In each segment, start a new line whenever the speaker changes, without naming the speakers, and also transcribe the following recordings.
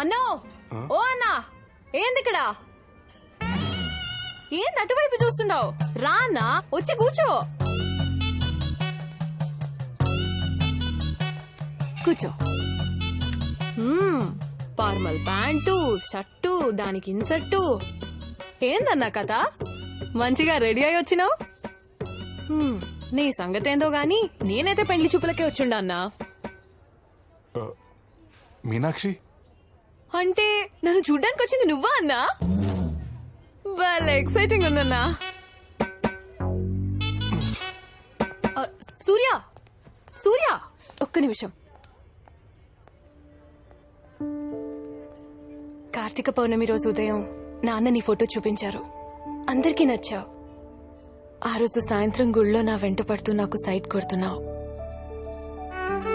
అన్నో ఓ అన్నా ఏంది ఇక్కడ? ఏంది అటువైపు చూస్తున్నావు? రా అన్నా, వచ్చి కూర్చో. కూర్చో. ఫార్మల్ ప్యాంటు, షర్టు, దానికి ఇన్సర్టు. ఏందన్నా కథ? మంచిగా రెడీ అయి వచ్చినావు. నీ సంగతేందో గాని నేనైతే పెండ్లి చూపులకే వచ్చిండా అన్నా.
మీనాక్షి
అంటే నన్ను చూడ్డానికి వచ్చింది నువ్వా అన్నా? చాలా ఎక్సైటింగ్ ఉందన్నా. సూర్య సూర్య ఒక్క నిమిషం. కార్తీక పౌర్ణమి రోజు ఉదయం నాన్న నీ ఫోటో చూపించారు. అందరికీ నచ్చావు. ఆ రోజు సాయంత్రం గుళ్ళో నా వెంట పడుతూ నాకు సైట్ కొడుతున్నావు.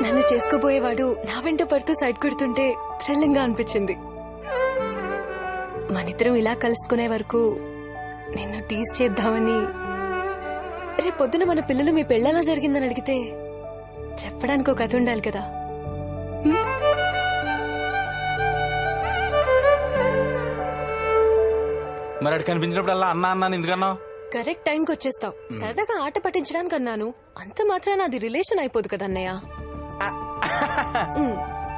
నన్ను చేసుకోబోయేవాడు నా వెంట పడుతూ సైట్ కొడుతుంటే థ్రిల్లింగ్ గా అనిపించింది. మనిద్దరం ఇలా కలుసుకునే వరకు నిన్ను టీజ్ చేద్దామని. రేపొద్దున మన పిల్లలు మీ పెళ్ళలా జరిగిందని అడిగితే చెప్పడానికి ఒక కథ ఉండాలి కదా.
మరి అటు కనిపించినప్పుడల్లా అన్నా అన్నాను ఎందుకన్నావు?
కరెక్ట్ టైంకి వచ్చేస్తావు. సరదాగా ఆట పట్టించడానికి అన్నాను. అంత మాత్రాన అది రిలేషన్ అయిపోదు కదన్నయ్య.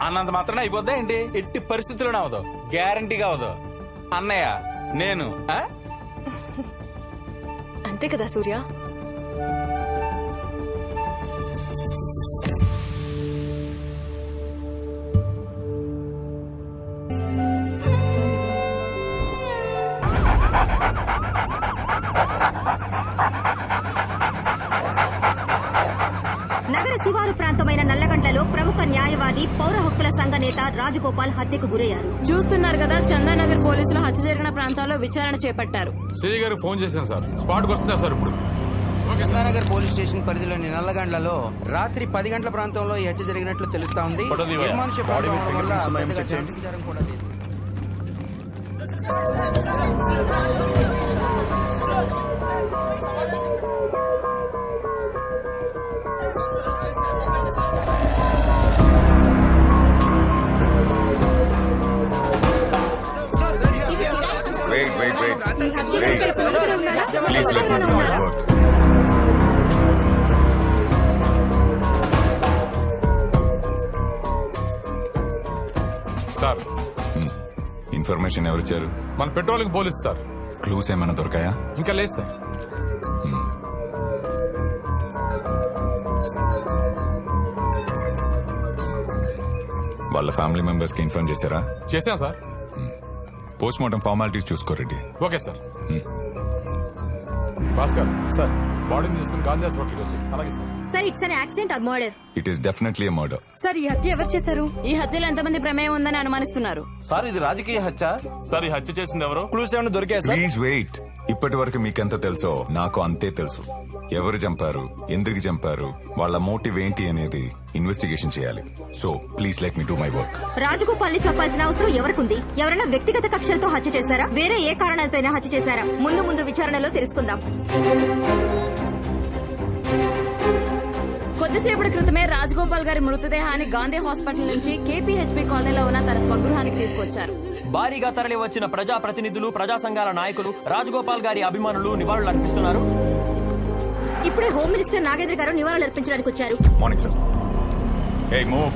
అన్నంత మాత్రం అయిపోద్దా ఏంటి? ఎట్టి పరిస్థితుల్లోనే అవదు, గ్యారంటీగా అవదు. అన్నయ్య నేను
అంతే కదా సూర్య.
నగర శివారు ప్రాంతమైన నల్లగండ్లలో ప్రముఖ న్యాయవాది పౌర హక్కుల సంఘ నేత రాజగోపాల్ హత్యకు గురయ్యారు.
చూస్తున్నారు కదా, చందానగర్ పోలీసులు హత్య జరిగిన ప్రాంతాల్లో విచారణ చేపట్టారు.
శ్రీ గారు ఫోన్ చేశాను సార్, స్పాట్ కు వస్తున్నా సార్. ఇప్పుడు
చందానగర్ పోలీస్ స్టేషన్ పరిధిలోని నల్లగండ్లలో రాత్రి 10 గంటల ప్రాంతంలో ఈ హత్య జరిగినట్లు తెలుస్తా ఉంది. నిర్మానుష్య ప్రాంతం వల్ల పెద్దగా ట్రాఫిక్ విచారం కూడా లేదు.
Wait. Please let me do my work.
Sir,
information ఎవరిచ్చారు?
మన పెట్రోలింగ్ పోలీస్ సార్.
క్లూస్ ఏమైనా దొరకాయా?
ఇంకా లేదు సార్.
వాళ్ళ ఫ్యామిలీ మెంబర్స్ కి ఇన్ఫార్మ్ చేశారా?
చేశాం సార్.
పోస్ట్ మార్టం ఫార్మాలిటీస్ చూసుకోరెడ్డి.
Okay sir. భాస్కర్ సార్, బాడీని తీసుకుని గాంధీ హాస్పిటల్కి వచ్చి. అలాగే sir.
Sir, it's an accident or murder?
It is definitely a murder.
Sir, ఈ హత్య ఎవరు చేశారు? ఈ హత్యలో ఎంతమంది ప్రమేయం ఉందని అనుమానిస్తున్నారు?
సార్, ఇది రాజకీయ హత్య.
సార్, ఈ హత్య చేసింది ఎవరు?
క్లూస్ ఏమైనా దొరికాయి సార్?
Please wait. ఇప్పటి వరకు మీకెంత తెలుసో నాకు అంతే తెలుసు. ఎవరు చంపారు, ఎందుకు చంపారు, వాళ్ళ మోటివ్ ఏంటి అనేది ఇన్వెస్టిగేషన్ చేయాలి. So please let me do my work.
Rajagopal ని చెప్పాల్సిన అవసరం ఎవరికుంది? ఎవరైనా వ్యక్తిగత కక్షలతో హత్య చేశారా? వేరే ఏ కారణాలతో హత్య చేశారా? ముందు విచారణలో తెలుసుకుందాం.
కొద్దిసేపటి క్రితమే రాజగోపాల్ గారి మృతదేహాన్ని గాంధీ హాస్పిటల్ నుంచి కేపీహెచ్బీ కాలనీలో ఉన్న తన స్వగృహానికి తీసుకొచ్చారు.
భారీగా తరలి వచ్చిన ప్రజా ప్రతినిధులు, ప్రజా సంఘాల నాయకులు, రాజగోపాల్ గారి అభిమానులు నివాళులు అర్పిస్తున్నారు.
ఇప్పుడే హోమ్ మినిస్టర్ నాగేంద్ర గారు నివాళులు అర్పించడానికి వచ్చారు.
Morning sir. Hey, move.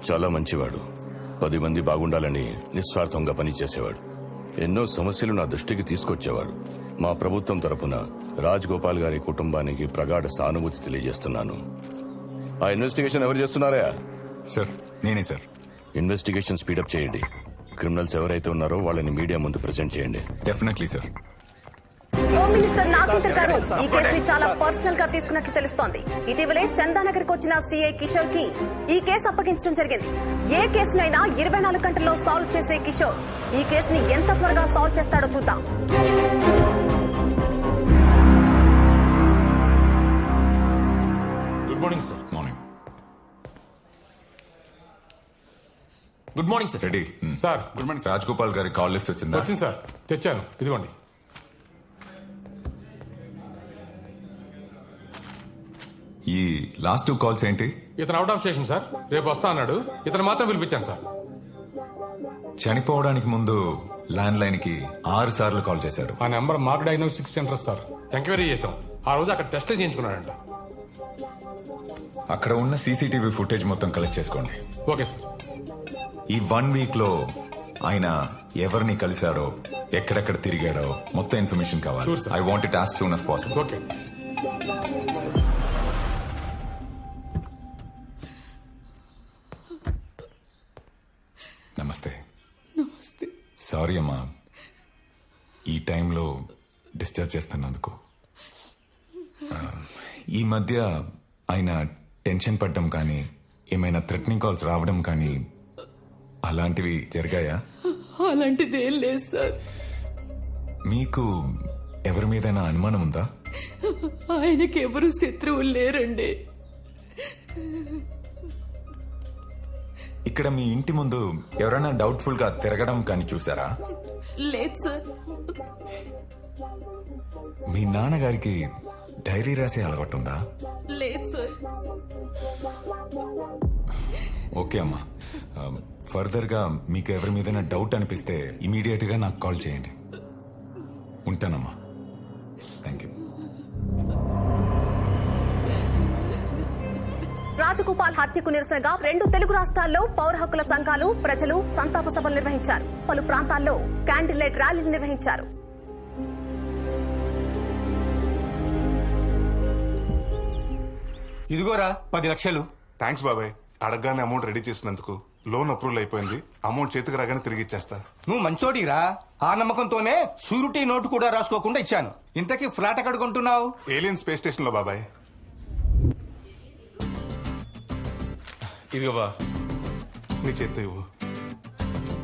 చాలా మంచివాడు. 10 మంది బాగుండాలని నిస్వార్థంగా పనిచేసేవాడు. ఎన్నో సమస్యలు నా దృష్టికి తీసుకొచ్చేవాడు. మా ప్రభుత్వం తరపున రాజగోపాల్ గారి కుటుంబానికి ప్రగాఢ సానుభూతి తెలియజేస్తున్నాను. ఆ ఇన్వెస్టిగేషన్ ఎవరు చేస్తున్నారా?
సార్, నేనే సార్.
ఇన్వెస్టిగేషన్ స్పీడప్ చేయండి. క్రిమినల్స్ ఎవరైతే ఉన్నారో వాళ్ళని మీడియా ముందు ప్రెజెంట్ చేయండి.
Definitely sir.
Home minister Nagendra గారు ఈ కేసుని చాలా పర్సనల్ గా తీసుకున్నట్లు తెలుస్తోంది. ఇటీవలే చందానగర్ కు వచ్చిన సీఐ కిషోర్ కి ఈ కేసు అప్పగించడం జరిగింది. ఏ కేసునైనా 24 గంటల్లో సాల్వ్ చేసే కిషోర్ ఈ కేసుని ఎంత త్వరగా సాల్వ్ చేస్తాడో చూద్దాం.
Good morning sir.
Morning.
Good morning sir.
Ready
sir good morning sir.
Rajagopal గారి కాల్ లిస్ట్ వచ్చిందా?
వచ్చింది సార్, తెచ్చాను, ఇదిగోండి.
ఈ లాస్ట్ 2 కాల్స్ ఏంటి?
ఇతను అవుట్ ఆఫ్ స్టేషన్ సార్, రేపు వస్తా అన్నాడు. ఇతను మాత్రం పిలిపించాను సార్.
చనిపోవడానికి ముందు ల్యాండ్ లైన్ కి 6 సార్లు కాల్ చేశారు.
ఆ number mark diagnostic centre sir. Enquiry చేశాం. ఆ రోజు అక్కడ టెస్ట్ చేయించుకున్నాడంట.
అక్కడ ఉన్న సీసీటీవీ ఫుటేజ్ మొత్తం కలెక్ట్ చేసుకోండి.
Okay sir.
ఈ 1 వీక్ లో ఆయన ఎవరిని కలిశాడో, ఎక్కడెక్కడ తిరిగాడో మొత్తం ఇన్ఫర్మేషన్ కావాలి.
Sure, sir.
I want it as soon as possible.
Okay.
నమస్తే. సారీ అమ్మా, ఈ టైంలో డిస్టర్బ్ చేస్తున్నందుకు. ఈ మధ్య ఆయన టెన్షన్ పడ్డం కానీ, ఏమైనా థ్రెటనింగ్ కాల్స్ రావడం కానీ అలాంటివి జరిగాయా?
అలాంటిది ఏం లేదు సార్.
మీకు ఎవరి మీదైనా అనుమానం ఉందా?
ఆయనకి ఎవరు శత్రువులు లేరండి.
ఇక్కడ మీ ఇంటి ముందు ఎవరైనా డౌట్ఫుల్ గా తిరగడం కానీ చూసారా?
లేదు సార్.
మీ నాన్నగారికి డైరీ రాసే అలవాటు ఉందా?
లేదు సార్.
ఓకే అమ్మా, ఫర్దర్ గా మీకు ఎవరి మీదైనా డౌట్ అనిపిస్తే ఇమీడియట్ గా నాకు కాల్ చేయండి. ఉంటానమ్మా. Thank you.
రాజగోపాల్ హత్యకు నిరసనగా 2 తెలుగు రాష్ట్రాల్లో పౌర హక్కుల సంఘాలు, ప్రజలు సంతాప సభలు నిర్వహించారు. పలు ప్రాంతాల్లో క్యాండిల్ లైట్ ర్యాలీలు నిర్వహించారు.
ఇదిగోరా 10 లక్షలు.
థ్యాంక్స్ బాబాయ్. అడగగానే అమౌంట్ రెడీ చేసినందుకు. లోన్ అప్రూవల్ అయిపోయింది. అమౌంట్ చేతికి రాగానే తిరిగి ఇచ్చేస్తా.
నువ్వు మంచోడిరా. ఆ నమ్మకంతోనే షూరిటీ నోటు కూడా రాసుకోకుండా ఇచ్చాను. ఇంతకీ ఫ్లాట్ ఎక్కడ కొంటున్నావు?
ఏలియన్ స్పేస్ స్టేషన్ లో బాబాయ్.
ఇదిగో బా,
నీ చేత్తో ఇవ్వు.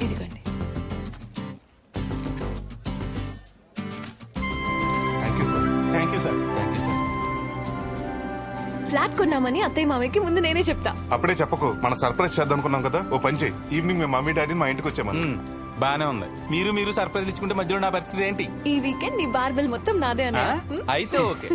ఇదిగోండి.
Thank you sir.
Thank you sir.
Thank you sir.
Flat కొన్నామని అత్తయ్య మామయ్యకి ముందు నేనే చెప్తా.
అప్పుడే చెప్పకు, మన సర్ప్రైజ్ చేద్దాం అనుకున్నాం కదా. ఓ పని చేయి, ఈవినింగ్ మీ మమ్మీ డాడీని మా ఇంటికి వచ్చామని.
బానే ఉంది. మీరు సర్ప్రైజ్ ఇచ్చుకుంటే మధ్యలో నా పరిస్థితి ఏంటి?
ఈ వీకెండ్ నీ బార్బెల్ మొత్తం నాదే అన్నా.
అయితే ఓకే.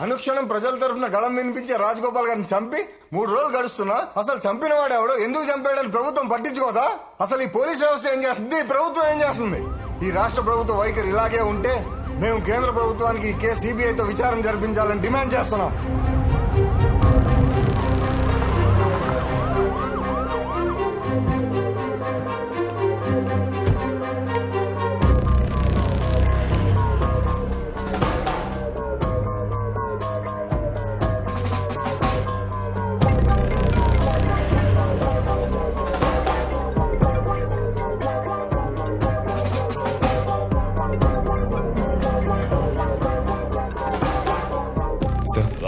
అనుక్షణం ప్రజల తరఫున గళం వినిపించే రాజగోపాల్ గారిని చంపి 3 రోజులు గడుస్తున్నా అసలు చంపిన వాడు ఎవడో, ఎందుకు చంపాడని ప్రభుత్వం పట్టించుకోదా? అసలు ఈ పోలీస్ వ్యవస్థ ఏం చేస్తుంది? ఈ ప్రభుత్వం ఏం చేస్తుంది? ఈ రాష్ట్ర ప్రభుత్వ వైఖరి ఇలాగే ఉంటే మేము కేంద్ర ప్రభుత్వానికి ఈ కేసు సిబిఐతో విచారణ జరిపించాలని డిమాండ్ చేస్తున్నాం.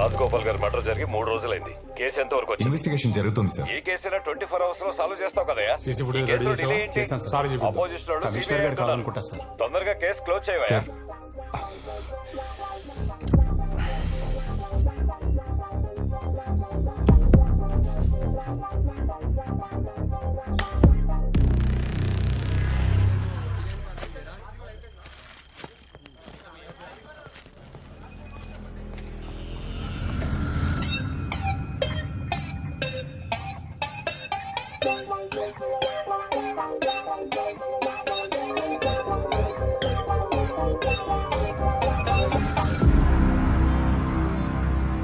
రాజగోపాల్ గారి మర్డర్ జరిగి 3 రోజులైంది. కేసు ఎంత వరకు వచ్చింది?
ఇన్వెస్టిగేషన్ జరుగుతుంది సార్.
ఈ కేసులో 24 అవర్స్ లో సాల్వ్ చేస్తావు కదా?
సీసీ ఫుటేజ్ రెడీ చేసాం. సారీ చెప్పి
అపోజిషన్
కమిషనర్ గారు కావాలనుకుంటా సార్.
తొందరగా కేసు క్లోజ్ చేయవా?
సార్,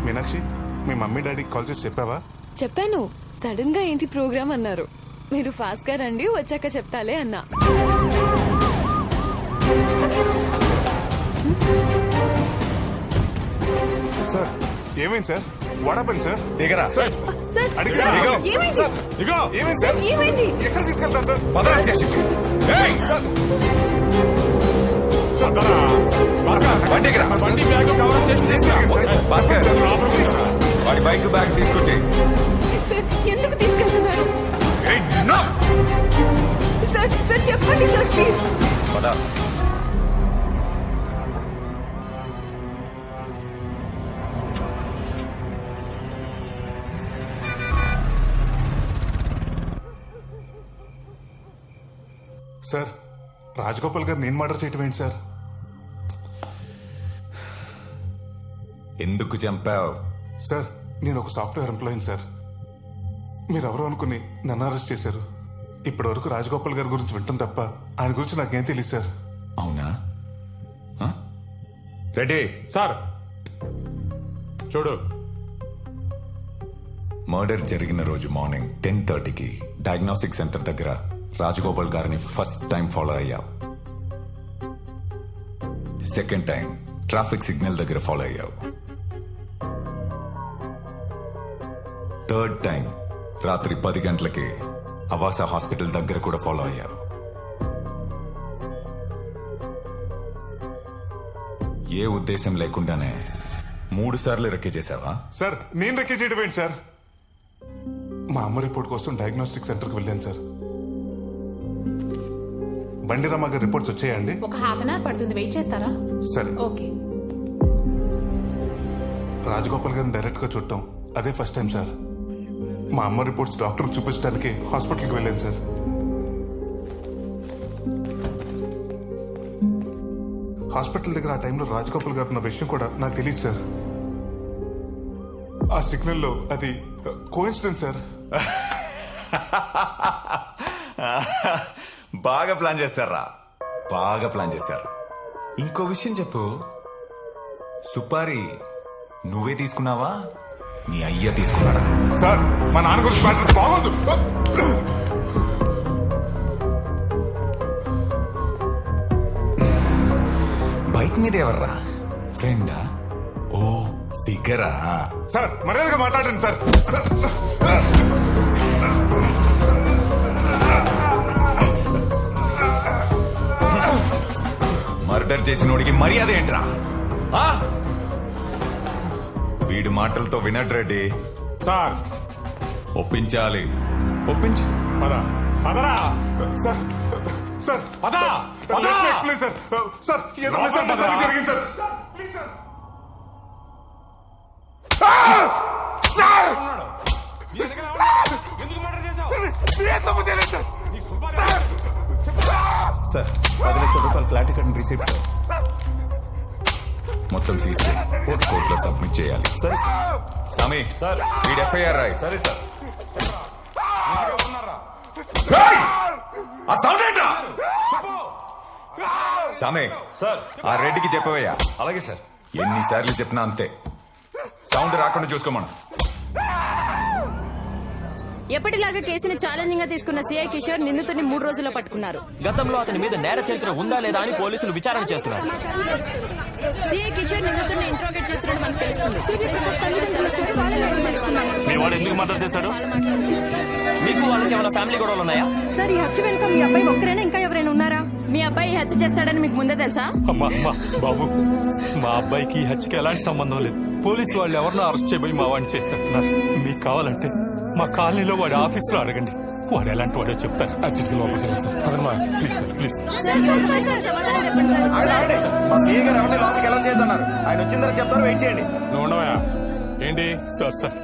మీనాక్షి, మీ మమ్మీ డాడీకి కాల్ చేసి చెప్పావా?
చెప్పాను. సడన్ గా ఏంటి ప్రోగ్రామ్ అన్నారు. మీరు ఫాస్ట్ గా రండి, వచ్చాక చెప్తాలే అన్నా.
సార్ ఏమైంది సార్? వాడపండి సార్.
దిగరా
సార్.
సార్,
అడిగిరా?
సార్,
ఇగో.
ఏమైంది?
సార్, ఇగో. ఏమైంది సార్?
ఏమైంది?
ఎక్కడ తీసుకెళ్తారు సార్?
పదరా స్టేషన్కి. ఏయ్!
సార్.
బండికి రా.
బండి bag cover station
okay sir, Bhaskar, వాడి బైక్ బ్యాగ్ తీసుకొచ్చేయి.
సార్, ఎందుకు తీసుకెళ్తున్నారు? సార్ సార్ చెప్పండి సార్, ప్లీజ్.
పద.
సార్ రాజగోపాల్ గారు నేను మర్డర్ చేయటం ఏంటి సార్?
ఎందుకు చంపావు?
సార్ నేను ఒక సాఫ్ట్వేర్ ఎంప్లాయీని సార్. మీరెవరో అనుకుని నన్ను అరెస్ట్ చేశారు. ఇప్పటి వరకు రాజగోపాల్ గారి గురించి వింటాం తప్ప ఆయన గురించి నాకేం తెలియదు సార్.
అవునా? రెడీ
సార్ చూడు,
మర్డర్ జరిగిన రోజు మార్నింగ్ 10:30కి డయాగ్నోస్టిక్ సెంటర్ దగ్గర రాజగోపాల్ గారిని ఫస్ట్ టైం ఫాలో అయ్యావు. సెకండ్ టైం ట్రాఫిక్ సిగ్నల్ దగ్గర ఫాలో అయ్యావు. థర్డ్ టైం రాత్రి 10 గంటలకి అవాసా హాస్పిటల్ దగ్గర కూడా ఫాలో అయ్యావు. ఏ ఉద్దేశం లేకుండానే 3 సార్లు రెక్కి చేశావా?
సార్ నేను రెక్కి చేయడం ఏంటి సార్? మా అమ్మ రిపోర్ట్ కోసం డయాగ్నోస్టిక్ సెంటర్కి వెళ్ళాను సార్. బండిరామ గారి రిపోర్ట్స్ వచ్చాయండి?
ఒక హాఫ్ అన్ అవర్ పడుతుంది, వెయిట్ చేస్తారా?
సరే.
ఓకే.
రాజగోపాల్ గారిని డైరెక్ట్ గా చూడటం అదే ఫస్ట్ టైం సార్. మా అమ్మ రిపోర్ట్స్ డాక్టర్ చూపించడానికి హాస్పిటల్కి వెళ్ళాను సార్. హాస్పిటల్ దగ్గర ఆ టైంలో రాజగోపాల్ గారు ఉన్న విషయం కూడా నాకు తెలియదు సార్. ఆ సిగ్నల్లో అది కోఇన్సిడెన్స్ సార్.
బాగా ప్లాన్ చేశారా, బాగా ప్లాన్ చేశారు. ఇంకో విషయం చెప్పు, సుపారి నువ్వే తీసుకున్నావా, నీ అయ్య తీసుకున్నాడా?
సార్ మా నాన్న గురించి మాట్లాడితే బాగోదు.
బైక్ మీద ఎవర్రా? ఫ్రెండా? ఓ ఫిగరా?
సార్ మర్యాదగా మాట్లాడండి సార్.
మర్డర్ చేసినోడికి మర్యాద ఏంట్రా? వీడి మాటలతో వినడ్ రెడ్డి.
సార్
ఒప్పించాలి, ఒప్పించు.
పదా పదరా
సార్ సార్
పదా
ఎక్స్ప్లెయిన్ సార్. సార్ ఏదో మిస్అండర్స్టాండింగ్ జరిగింది సార్. Please sir.
సార్ 10 లక్షల రూపాయల ఫ్లాట్ టికెట్ రిసీప్ట్ సార్. మొత్తం సీసీ కోర్టులో సబ్మిట్ చేయాలి. సరే సామి సార్, వీడి ఎఫ్ఐఆర్ రాయి. సరే సార్. సామే సార్, ఆ రెడ్డికి చెప్పవయ్యా. అలాగే సార్. ఎన్నిసార్లు చెప్పినా అంతే, సౌండ్ రాకుండా చూసుకోమను.
ఎప్పటిలాగా కేసును ఛాలెంజింగ్ గా తీసుకున్న సిఐ కిషోర్ నిందితుడిని 3 రోజుల్లో పట్టుకున్నారు.
గతంలో అతని మీద నేర చరిత్ర ఉందా లేదా అని పోలీసులు విచారణ చేస్తున్నారు.
సిఐ కిషోర్ నిందితుడిని ఇంట్రోగేట్ చేస్తున్నట్టు మనకు తెలుస్తుంది.
మీ వాడు ఎందుకు మర్డర్ చేశాడు? మీకు వాళ్ళకి ఏమైనా ఫ్యామిలీ గొడవలు ఉన్నాయా?
సార్ ఈ హత్య వెనుక మీ అబ్బాయి ఒక్కరైనా ఇంకా ఎవరైనా ఉన్నారా?
మీ అబ్బాయి హత్య చేస్తాడని మీకు ముందే తెలుసా?
బాబు, మా అబ్బాయికి ఈ హత్యకి ఎలాంటి సంబంధం లేదు. పోలీసు వాళ్ళు ఎవరినో అరెస్ట్ చేయబోయి మా వాడిని చేస్తున్నారు. మీకు కావాలంటే మా కాలనీలో వాడి ఆఫీసులో అడగండి, వాడు ఎలాంటి వాడో చెప్తారు. Please sir, please.
ఆయన వచ్చిన తర్వాత చెప్తారు, వెయిట్ చేయండి. నువ్వు ఉండవా ఏంటి?
సార్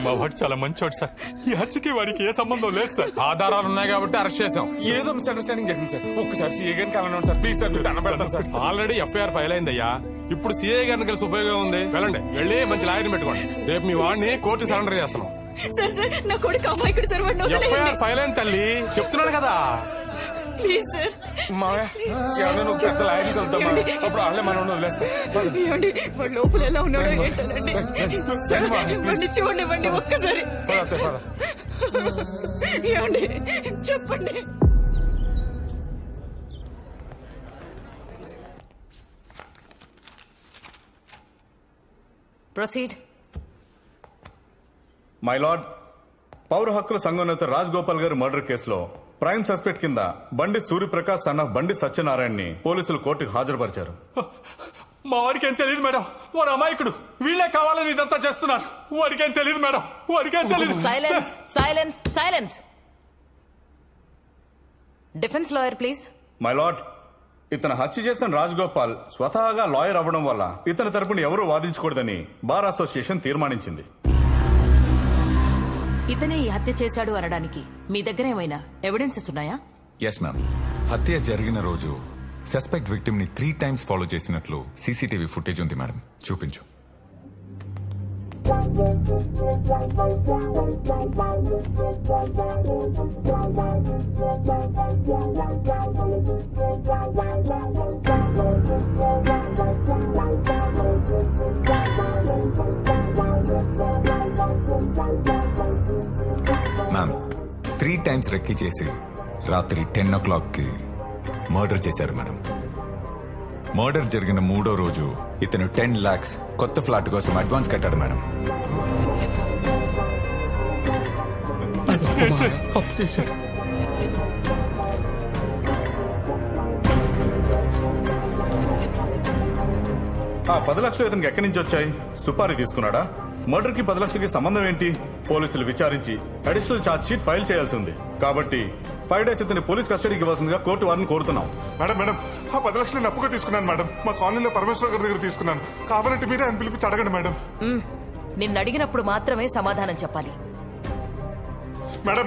మా వాడు చాలా మంచివాడు సార్. ఈ హత్యకి వాడికి ఏ సంబంధం లేదు సార్.
ఆధారాలు ఉన్నాయి కాబట్టి అరెస్ట్ చేసాం.
ఏదో మిస్అండర్స్టాండింగ్ జరిగింది సార్. ఒక్కసారి సీఏ గారిని కలవండి సార్, ప్లీజ్ సార్. దండం పెడతాను సార్.
ఆల్రెడీ ఎఫ్ఐఆర్ ఫైల్ అయిందయ్యా. ఇప్పుడు సీఐ గారిని కలిసి ఉపయోగం ఉంది. వెళ్ళండి, వెళ్ళి మంచి లాయర్ని పెట్టుకోండి. రేపు మీ వాడిని కోర్టు సరెండర్ చేస్తున్నాం.
సార్ సార్, నా కొడుకు అమాయకుడు సార్.
ఎఫ్ఐఆర్ ఫైల్ అయింది తల్లి, చెప్తున్నాడు కదా.
Please sir.
నువ్వు పెద్ద లాయర్ని కలుద్దాం, అప్పుడు వాళ్ళే మనం వదిలేస్తాం.
వాడు లోపల ఎలా ఉన్నాడో ఏంటోనండి. చూడండి ఒక్కసారి. ఏమండి చెప్పండి. ప్రొసీడ్.
మై లార్డ్, పౌర హక్కుల సంఘోన్నత రాజ్ గోపాల్ గారి మర్డర్ కేసులో ప్రైమ్ సస్పెక్ట్ కింద బండి సూర్యప్రకాష్ సన్ ఆఫ్ బండి సత్యనారాయణని పోలీసులు కోర్టుకు హాజరుపరిచారు.
మా వాడికి ఏం తెలియదు మేడం, వాడు అమాయకుడు. వీళ్ళే కావాలని ఇదంతా చేస్తున్నారు. వాడికి ఏం తెలియదు మేడం, వాడికి ఏం తెలియదు.
Silence silence silence. Defence lawyer please.
My lord, ఇతను హత్య చేసిన రాజ్ గోపాల్ స్వతహాగా లాయర్ అవ్వడం వల్ల ఇతని తరపున ఎవరూ వాదించకూడదని బార్ అసోసియేషన్ తీర్మానించింది.
ఇతనే ఈ హత్య చేశాడు అనడానికి మీ దగ్గర ఏమైనా ఎవిడెన్సెస్ ఉన్నాయా?
Yes ma'am. హత్య జరిగిన రోజు సస్పెక్ట్ విక్టిమ్ ని 3 times ఫాలో చేసినట్లు సీసీటీవీ ఫుటేజ్ ఉంది మేడం, చూపించు. మ్యామ్ 3 times రెక్కి చేసి రాత్రి 10 o'clock మర్డర్ చేశారు మేడం. మర్డర్ జరిగిన 3వ రోజు ఇతను 10 lakhs కొత్త ఫ్లాట్ కోసం అడ్వాన్స్ కట్టాడు మేడం.
అప్పు చేశాడు.
ఆ 10 లక్షలు ఇతనికి ఎక్కడి నుంచి వచ్చాయి? సుపారీ తీసుకున్నాడా? మర్డర్ కి 10 లక్షలకి సంబంధం ఏంటి? పోలీసులు విచారించి అడిషనల్ ఛార్జ్ షీట్ ఫైల్ చేయాల్సి ఉంది. కాబట్టి 5 days ఇతని పోలీస్ కస్టడీకి ఇవ్వాల్సిందిగా కోర్టు వారిని కోరుతున్నాం.
మేడం ఆ 10 లక్షలు నేను అప్పుగా తీసుకున్నాను మేడం. మా కాలనీలో పరమేశ్వర గారి దగ్గర తీసుకున్నాను. కావాలంటే మీరే ఆయన పిలిపించి అడగండి మేడం.
నిన్ను అడిగినప్పుడు మాత్రమే సమాధానం చెప్పాలి.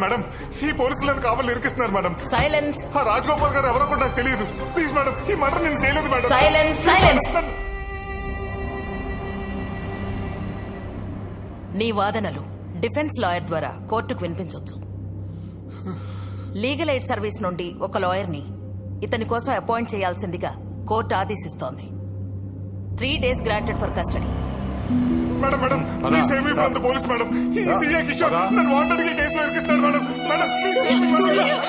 మేడం ఈ పోలీసులను కావాలి ఇరికిస్తున్నారు మేడం.
సైలెన్స్.
ఆ రాజగోపాల్ గారు ఎవరో కూడా నాకు తెలియదు. ప్లీజ్ మేడం, ఈ మర్డర్ నేను చేయలేదు మేడం.
సైలెన్స్. నీ వాదనలు డిఫెన్స్ లాయర్ ద్వారా కోర్టుకు వినిపించొచ్చు. లీగల్ ఎయిడ్ సర్వీస్ నుండి ఒక లాయర్ని ఇతని కోసం అపాయింట్ చేయాల్సిందిగా కోర్టు ఆదేశిస్తోంది. 3 days granted for custody.
Madam please save me from the police madam. ఈ సీఏ కిషోర్ నన్ను వాంటెడ్ గా కేసులో ఇరికిస్తాడు మేడం. Please save me.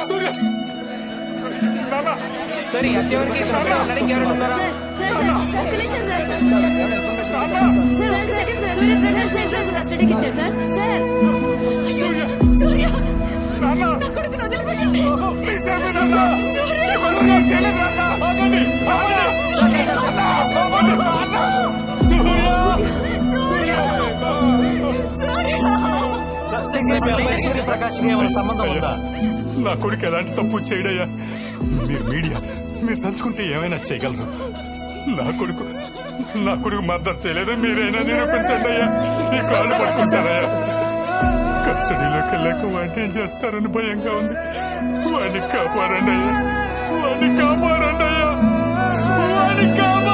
సూర్య నాన్న
సరే ఎవరికి
సూర్యప్రకాష్ కస్టడీకి ఇచ్చారు సార్.
సంబంధం ఉందా? నా కొడుకు ఎలాంటి తప్పు చేయడయ్యా. మీరు మీడియా మీరు తలుచుకుంటే ఏమైనా చేయగలరు. నా కొడుకు మర్డర్ చేయలేదు. మీరైనా నిరూపించండి అయ్యా. ఈ కాళ్ళు పట్టుకుంటారయ్యా. కస్టడీలోకి వెళ్ళాక వాడిని ఏం చేస్తారని భయంగా ఉంది. వాడిని కాపాడండి అయ్యా. వాడిని కాపాడండి అయ్యా. వాడిని కాపాడండి.